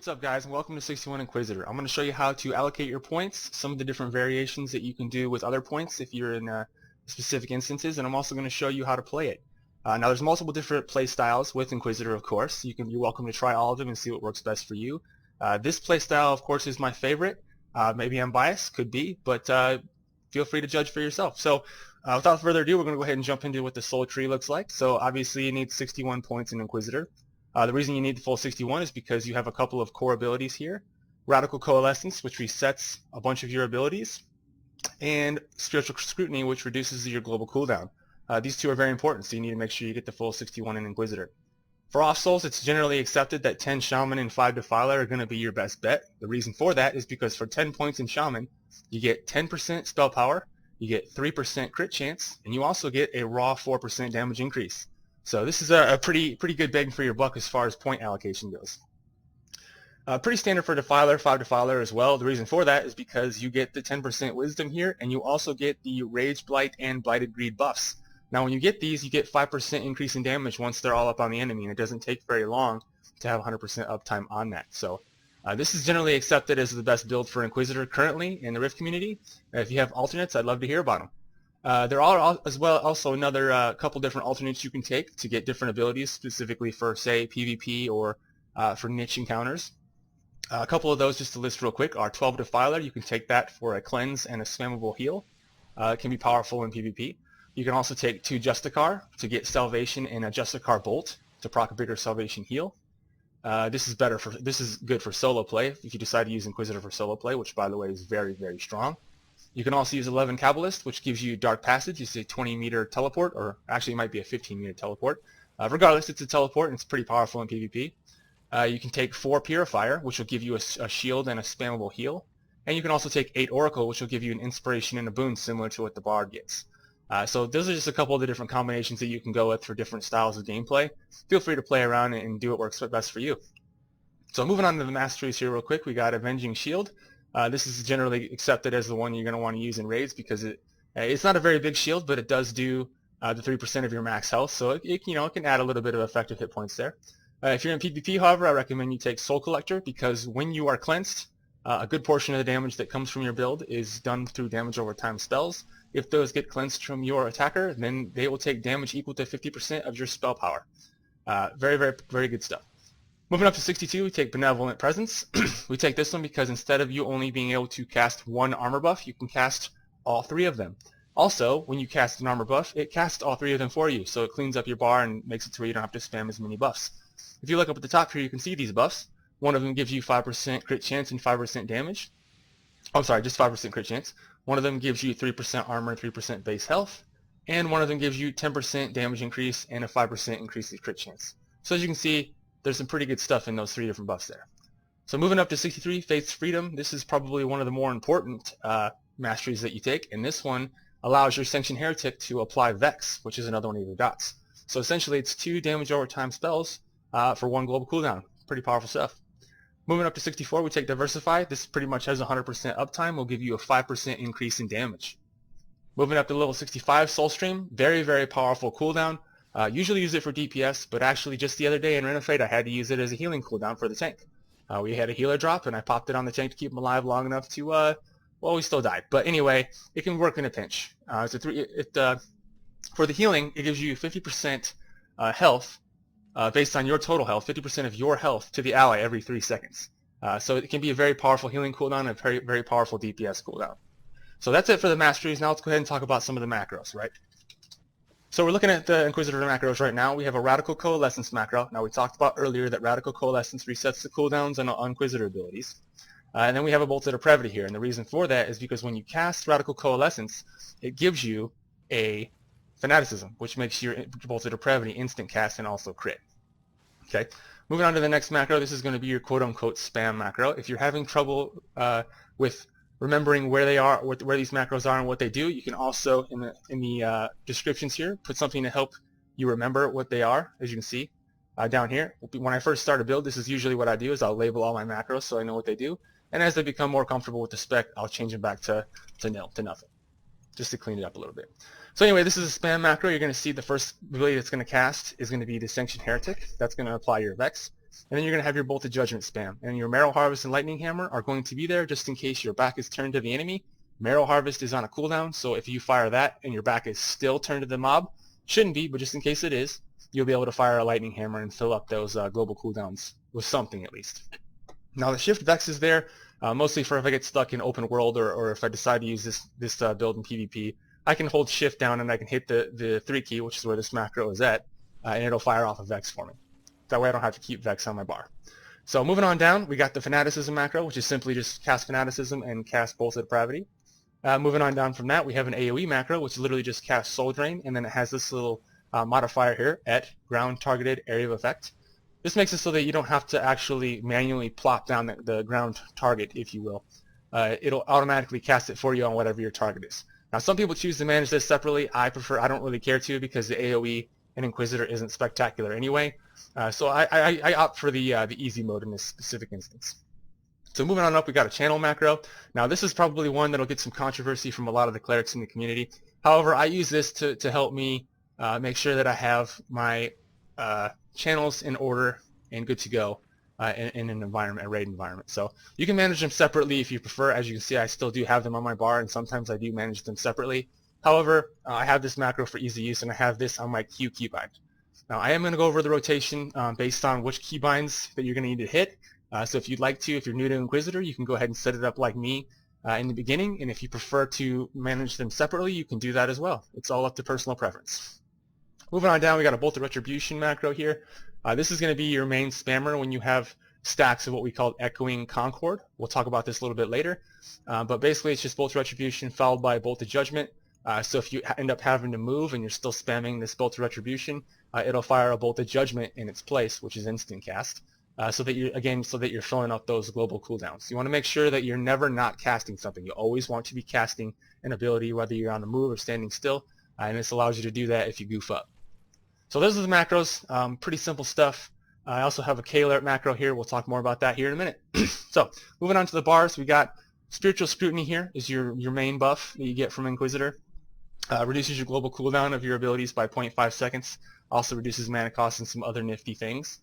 What's up, guys, and welcome to 61 Inquisitor. I'm going to show you how to allocate your points, some of the different variations that you can do with other points if you're in specific instances, and I'm also going to show you how to play it. Now there's multiple different play styles with Inquisitor, of course. You're welcome to try all of them and see what works best for you. This play style, of course, is my favorite. Maybe I'm biased, could be, but feel free to judge for yourself. So without further ado, we're going to go ahead and jump into what the soul tree looks like. So obviously you need 61 points in Inquisitor. The reason you need the full 61 is because you have a couple of core abilities here. Radical Coalescence, which resets a bunch of your abilities, and Spiritual Scrutiny, which reduces your global cooldown. These two are very important, so you need to make sure you get the full 61 in Inquisitor. For off souls, it's generally accepted that 10 Shaman and 5 Defiler are going to be your best bet. The reason for that is because for 10 points in Shaman, you get 10% spell power, you get 3% crit chance, and you also get a raw 4% damage increase. So this is a pretty good bang for your buck as far as point allocation goes. Pretty standard for Defiler, 5 Defiler as well. The reason for that is because you get the 10% Wisdom here, and you also get the Rage Blight and Blighted Greed buffs. Now when you get these, you get 5% increase in damage once they're all up on the enemy, and it doesn't take very long to have 100% uptime on that. So this is generally accepted as the best build for Inquisitor currently in the Rift community. If you have alternates, I'd love to hear about them. There are as well also another couple different alternates you can take to get different abilities specifically for, say, PvP or for niche encounters. A couple of those, just to list real quick, are 12 Defiler. You can take that for a cleanse and a spammable heal. It can be powerful in PvP. You can also take 2 Justicar to get Salvation and a Justicar Bolt to proc a bigger Salvation heal. This is good for solo play if you decide to use Inquisitor for solo play, which by the way is very strong. You can also use 11 Kabbalist, which gives you Dark Passage. It's a 20-meter teleport, or actually it might be a 15-meter teleport. Regardless, it's a teleport, and it's pretty powerful in PvP. You can take 4 Purifier, which will give you a shield and a spammable heal. And you can also take 8 Oracle, which will give you an Inspiration and a boon similar to what the Bard gets. So those are just a couple of the different combinations that you can go with for different styles of gameplay. Feel free to play around and do what works best for you. So moving on to the Masteries here real quick, we got Avenging Shield. This is generally accepted as the one you're going to want to use in raids because it's not a very big shield, but it does do the 3% of your max health, so it can add a little bit of effective hit points there. If you're in PvP, however, I recommend you take Soul Collector because when you are cleansed, a good portion of the damage that comes from your build is done through damage over time spells. If those get cleansed from your attacker, then they will take damage equal to 50% of your spell power. Very good stuff. Moving up to 62, we take Benevolent Presence. We take this one because instead of you only being able to cast one armor buff, you can cast all 3 of them. Also, when you cast an armor buff, it casts all 3 of them for you, so it cleans up your bar and makes it to where you don't have to spam as many buffs. If you look up at the top here, you can see these buffs. One of them gives you 5% crit chance and 5% damage. Oh, sorry, just 5% crit chance. One of them gives you 3% armor and 3% base health. And one of them gives you 10% damage increase and a 5% increase in crit chance. So as you can see, there's some pretty good stuff in those 3 different buffs there. So moving up to 63, Faith's Freedom. This is probably one of the more important masteries that you take, and this one allows your Sanction Heretic to apply Vex, which is another one of your dots. So essentially it's 2 damage over time spells for 1 global cooldown. Pretty powerful stuff. Moving up to 64, we take Diversify. This pretty much has 100% uptime. Will give you a 5% increase in damage. Moving up to level 65, Soulstream. Very powerful cooldown. Usually use it for DPS, but actually just the other day in Renegade I had to use it as a healing cooldown for the tank. We had a healer drop and I popped it on the tank to keep him alive long enough to, well, we still died. But anyway, it can work in a pinch. For the healing, it gives you 50% health based on your total health, 50% of your health to the ally every 3 seconds. So it can be a very powerful healing cooldown and a very powerful DPS cooldown. So that's it for the Masteries. Now let's go ahead and talk about some of the macros, right? So we're looking at the Inquisitor macros right now. We have a Radical Coalescence macro. Now we talked about earlier that Radical Coalescence resets the cooldowns on Inquisitor abilities. And then we have a Bolt of Depravity here. And the reason for that is because when you cast Radical Coalescence, it gives you a Fanaticism, which makes your Bolt of Depravity instant cast and also crit. Okay. Moving on to the next macro, this is going to be your quote-unquote spam macro. If you're having trouble with remembering where they are, where these macros are and what they do, you can also, in the descriptions here, put something to help you remember what they are, as you can see down here. When I first start a build, this is usually what I do, is I'll label all my macros so I know what they do. And as they become more comfortable with the spec, I'll change them back to nil, to nothing, just to clean it up a little bit. So anyway, this is a spam macro. You're going to see the first ability that's going to cast is going to be the Sanction Heretic. That's going to apply your Vex. And then you're going to have your Bolt of Judgment spam. And your Marrow Harvest and Lightning Hammer are going to be there just in case your back is turned to the enemy. Marrow Harvest is on a cooldown, so if you fire that and your back is still turned to the mob, shouldn't be, but just in case it is, you'll be able to fire a Lightning Hammer and fill up those global cooldowns with something at least. Now the Shift Vex is there, mostly for if I get stuck in open world or if I decide to use this build in PvP. I can hold Shift down and I can hit the 3 key, which is where this macro is at, and it'll fire off a Vex for me. That way I don't have to keep Vex on my bar. So moving on down, we got the Fanaticism macro, which is simply just cast Fanaticism and cast Bolt of Depravity. Moving on down from that, we have an Aoe macro, which is literally just cast Soul Drain, and then it has this little modifier here at ground targeted area of effect. This makes it so that you don't have to actually manually plop down the ground target, if you will. It'll automatically cast it for you on whatever your target is. Now some people choose to manage this separately. I don't really care to because the AoE and Inquisitor isn't spectacular anyway. So I opt for the easy mode in this specific instance. So moving on up, we got a channel macro. Now this is probably one that'll get some controversy from a lot of the clerics in the community. However, I use this to help me make sure that I have my channels in order and good to go in an environment, a raid environment. So you can manage them separately if you prefer. As you can see, I still do have them on my bar, and sometimes I do manage them separately. However, I have this macro for easy use, and I have this on my Q keybind. Now I am going to go over the rotation based on which keybinds that you're going to need to hit. So if you'd like to, if you're new to Inquisitor, you can go ahead and set it up like me in the beginning, and if you prefer to manage them separately, you can do that as well. It's all up to personal preference. Moving on down, we got a Bolt of Retribution macro here. This is going to be your main spammer when you have stacks of what we call Echoing Concord. We'll talk about this a little bit later. But basically, it's just Bolt of Retribution followed by Bolt of Judgment. So if you end up having to move and you're still spamming this Bolt of Retribution, it'll fire a Bolt of Judgment in its place, which is instant cast. So that you're filling up those global cooldowns. You want to make sure that you're never not casting something. You always want to be casting an ability, whether you're on the move or standing still, and this allows you to do that if you goof up. So those are the macros. Pretty simple stuff. I also have a Karuul Alert macro here. We'll talk more about that here in a minute. So moving on to the bars, we got Spiritual Scrutiny here is your main buff that you get from Inquisitor. Reduces your global cooldown of your abilities by 0.5 seconds. Also reduces mana cost and some other nifty things.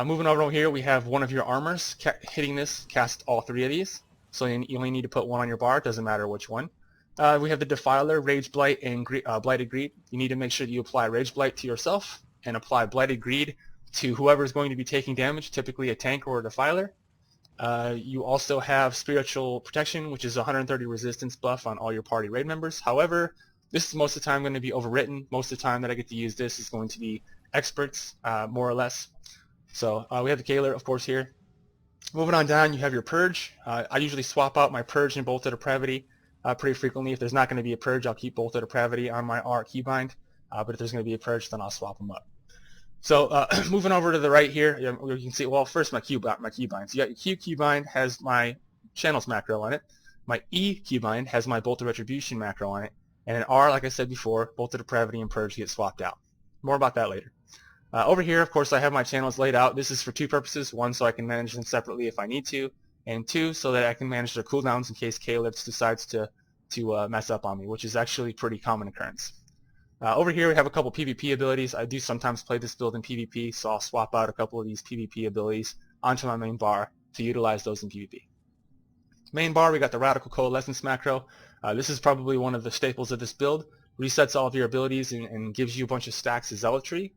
Moving over here, we have one of your armors. Hitting this, cast all 3 of these. So you only need to put one on your bar. It doesn't matter which one. We have the Defiler, Rage Blight, and Blighted Greed. You need to make sure that you apply Rage Blight to yourself and apply Blighted Greed to whoever is going to be taking damage, typically a tank or a Defiler. You also have Spiritual Protection, which is 130 resistance buff on all your party raid members. However, this is most of the time going to be overwritten. Most of the time that I get to use this is going to be experts, more or less. So we have the Karuul Alert, of course, here. Moving on down, you have your Purge. I usually swap out my Purge and Bolt of Depravity pretty frequently. If there's not going to be a Purge, I'll keep Bolt of Depravity on my R keybind. But if there's going to be a Purge, then I'll swap them up. So moving over to the right here, you can see, well, first my keybind. So you got your Q keybind has my Channels macro on it. My E keybind has my Bolt of Retribution macro on it. And in R, like I said before, Bolt of Depravity and Purge get swapped out. More about that later. Over here, of course, I have my channels laid out. This is for 2 purposes. 1, so I can manage them separately if I need to. And 2, so that I can manage their cooldowns in case Karuul Alerts decides to mess up on me, which is actually pretty common occurrence. Over here, we have a couple PvP abilities. I do sometimes play this build in PvP, so I'll swap out a couple of these PvP abilities onto my main bar to utilize those in PvP. Main bar, we got the Radical Coalescence macro. This is probably one of the staples of this build. Resets all of your abilities and gives you a bunch of stacks of Zealotry,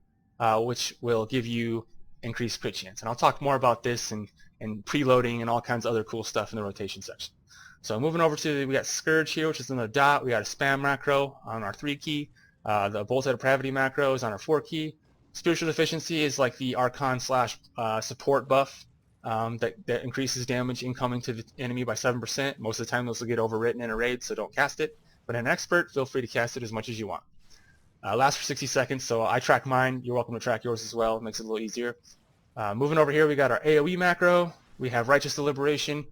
which will give you increased crit chance. And I'll talk more about this and preloading and all kinds of other cool stuff in the rotation section. So moving over to, we got Scourge here, which is in the dot. We got a Spam macro on our 3 key. The Bolt of Depravity macro is on our 4 key. Spiritual Deficiency is like the Archon / support buff that increases damage incoming to the enemy by 7%. Most of the time those will get overwritten in a raid, so don't cast it. But in an expert, feel free to cast it as much as you want. Lasts for 60 seconds, so I track mine. You're welcome to track yours as well. It makes it a little easier. Moving over here, we got our AoE macro. We have Righteous Deliberation.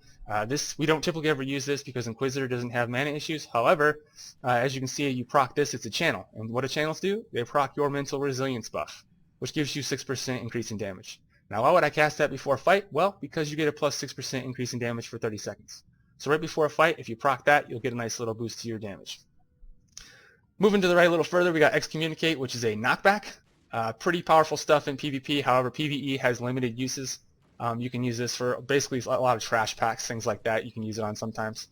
We don't typically ever use this because Inquisitor doesn't have mana issues. However, as you can see, you proc this, it's a channel. And what do channels do? They proc your Mental Resilience buff, which gives you 6% increase in damage. Now, why would I cast that before a fight? Well, because you get a plus 6% increase in damage for 30 seconds. So right before a fight, if you proc that, you'll get a nice little boost to your damage. Moving to the right a little further, we got Excommunicate, which is a knockback. Pretty powerful stuff in PvP. However, PvE has limited uses. You can use this for basically a lot of trash packs, things like that. You can use it on sometimes.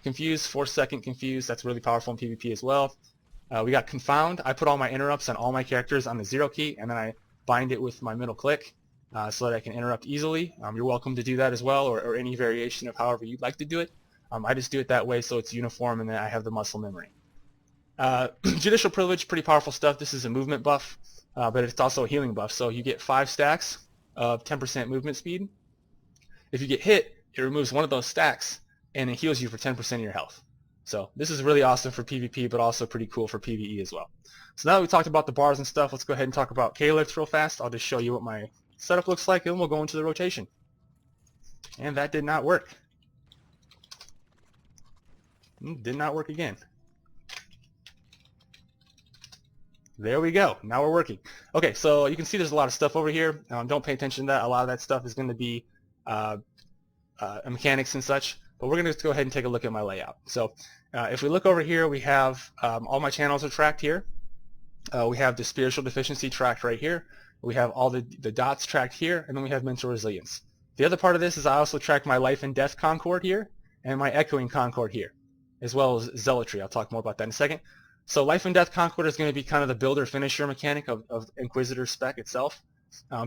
Confuse, 4-second confuse. That's really powerful in PvP as well. We got Confound. I put all my interrupts on all my characters on the 0 key, and then I bind it with my middle click so that I can interrupt easily. You're welcome to do that as well, or any variation of however you'd like to do it. I just do it that way so it's uniform and then I have the muscle memory. Judicial Privilege, pretty powerful stuff. This is a movement buff, but it's also a healing buff. So you get 5 stacks of 10% movement speed. If you get hit, it removes one of those stacks and it heals you for 10% of your health. So this is really awesome for PvP, but also pretty cool for PvE as well. So now that we talked about the bars and stuff, let's go ahead and talk about Karuul Alerts real fast. I'll just show you what my setup looks like, and we'll go into the rotation. And that did not work. Did not work again. There we go. Now we're working. Okay, so you can see there's a lot of stuff over here. Don't pay attention to that. A lot of that stuff is going to be mechanics and such. But we're going to go ahead and take a look at my layout. So if we look over here, we have all my channels are tracked here. We have the spiritual deficiency tracked right here. We have all the dots tracked here, and then we have mental resilience. The other part of this is I also track my life and death concord here and my echoing concord here, as well as zealotry. I'll talk more about that in a second. So life and death concord is going to be kind of the builder finisher mechanic of Inquisitor spec itself.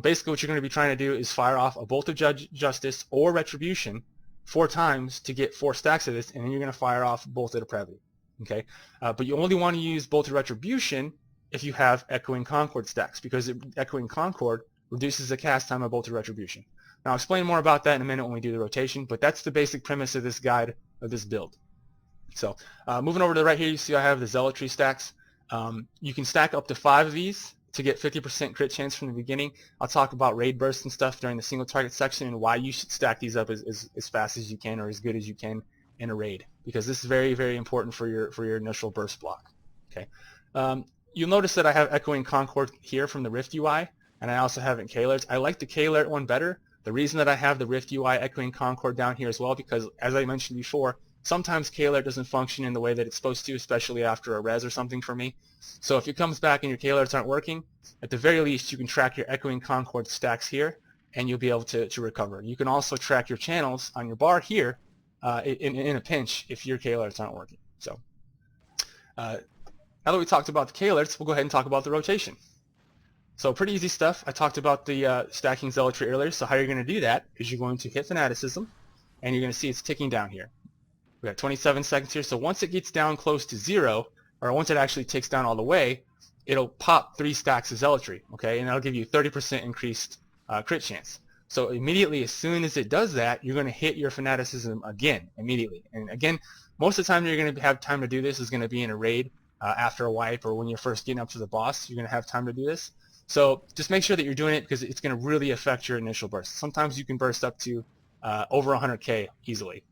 Basically what you're going to be trying to do is fire off a Bolt of Justice or Retribution 4 times to get 4 stacks of this, and then you're going to fire off Bolt of Depravity. Okay, but you only want to use Bolt of Retribution if you have Echoing Concord stacks, because Echoing Concord reduces the cast time of Bolt of Retribution. Now I'll explain more about that in a minute when we do the rotation, but that's the basic premise of this guide, of this build. So moving over to the right here, you see I have the zealotry stacks. You can stack up to 5 of these to get 50% crit chance from the beginning. I'll talk about raid bursts and stuff during the single target section and why you should stack these up as fast as you can or as good as you can in a raid, because this is very, very important for your initial burst block. Okay. You'll notice that I have Echoing Concord here from the Rift UI, and I also have it in Karuul Alerts. I like the Karuul Alert one better. The reason that I have the Rift UI Echoing Concord down here as well, because as I mentioned before, sometimes Karuul Alert doesn't function in the way that it's supposed to, especially after a res or something for me. So if it comes back and your Karuul Alerts aren't working, at the very least you can track your Echoing Concord stacks here, and you'll be able to recover. You can also track your channels on your bar here in a pinch if your Karuul Alerts aren't working. So now that we talked about the Karuul Alerts, we'll go ahead and talk about the rotation. So pretty easy stuff. I talked about the stacking zealotry earlier. So how you're going to do that is you're going to hit Fanaticism, and you're going to see it's ticking down here. We got 27 seconds here. So once it gets down close to 0, or once it actually ticks down all the way, it'll pop 3 stacks of zealotry, okay, and that'll give you 30% increased crit chance. So immediately, as soon as it does that, you're going to hit your Fanaticism again immediately. And again, most of the time you're going to have time to do this is going to be in a raid after a wipe, or when you're first getting up to the boss, you're going to have time to do this. So just make sure that you're doing it, because it's going to really affect your initial burst. Sometimes you can burst up to over 100k easily.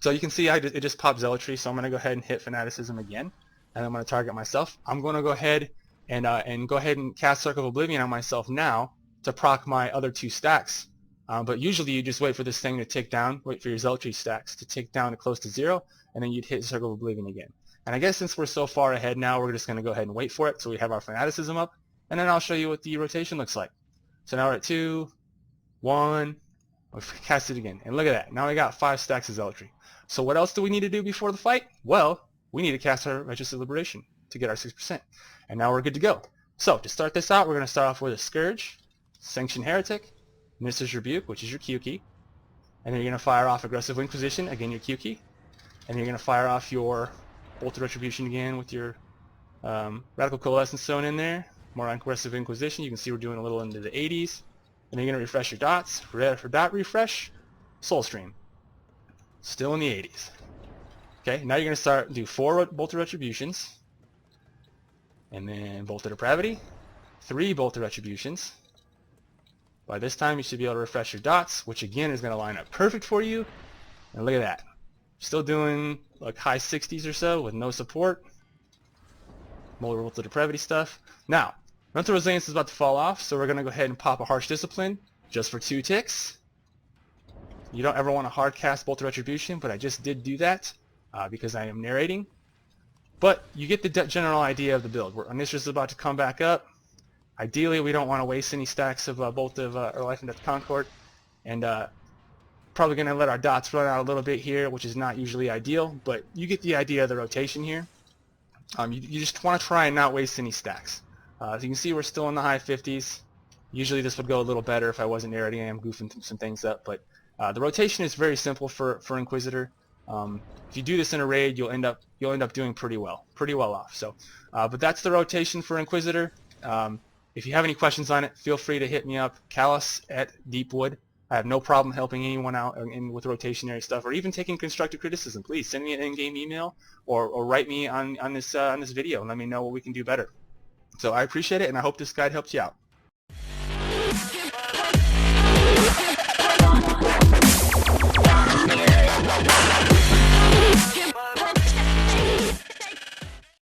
So you can see it just popped zealotry, so I'm going to go ahead and hit Fanaticism again, and I'm going to target myself. I'm going to go ahead and cast Circle of Oblivion on myself now to proc my other 2 stacks. But usually you just wait for this thing to tick down, wait for your zealotry stacks to tick down to close to 0, and then you'd hit Circle of Oblivion again. And I guess since we're so far ahead now, we're just going to go ahead and wait for it. So we have our Fanaticism up, and then I'll show you what the rotation looks like. So now we're at 2, 1, we'll cast it again. And look at that. Now we got 5 stacks of zealotry. So what else do we need to do before the fight? Well, we need to cast our Righteous Liberation to get our 6%. And now we're good to go. So to start this out, we're going to start off with a Scourge, Sanction Heretic, Nysyr Rebuke, which is your Q key. And then you're going to fire off Aggressive Inquisition, again your Q key. And then you're going to fire off your Bolt of Retribution again with your Radical Coalescence sewn in there. More Aggressive Inquisition. You can see we're doing a little into the 80s. And then you're going to refresh your dots. For dot refresh, Soul Stream. Still in the 80s. Okay, now you're going to do 4 Bolt of Retributions. And then Bolt of Depravity. 3 Bolt of Retributions. By this time you should be able to refresh your dots, which again is going to line up perfect for you. And look at that. Still doing like high 60s or so with no support. More Bolt of Depravity stuff. Now, Mental Resilience is about to fall off, so we're going to go ahead and pop a Harsh Discipline just for 2 ticks. You don't ever want to hard cast Bolt of Retribution, but I just did do that because I am narrating. But you get the general idea of the build. Nysyr is about to come back up. Ideally, we don't want to waste any stacks of Bolt of or Life and Death Concord, and probably going to let our dots run out a little bit here, which is not usually ideal, but you get the idea of the rotation here. You just want to try and not waste any stacks. As you can see, we're still in the high 50s. Usually this would go a little better if I wasn't already. I am goofing some things up, but the rotation is very simple for Inquisitor. If you do this in a raid, you'll end up doing pretty well off. So, but that's the rotation for Inquisitor. If you have any questions on it, feel free to hit me up, Callus@Deepwood. I have no problem helping anyone out with rotationary stuff, or even taking constructive criticism. Please send me an in-game email or write me on this video and let me know what we can do better. So I appreciate it, and I hope this guide helps you out.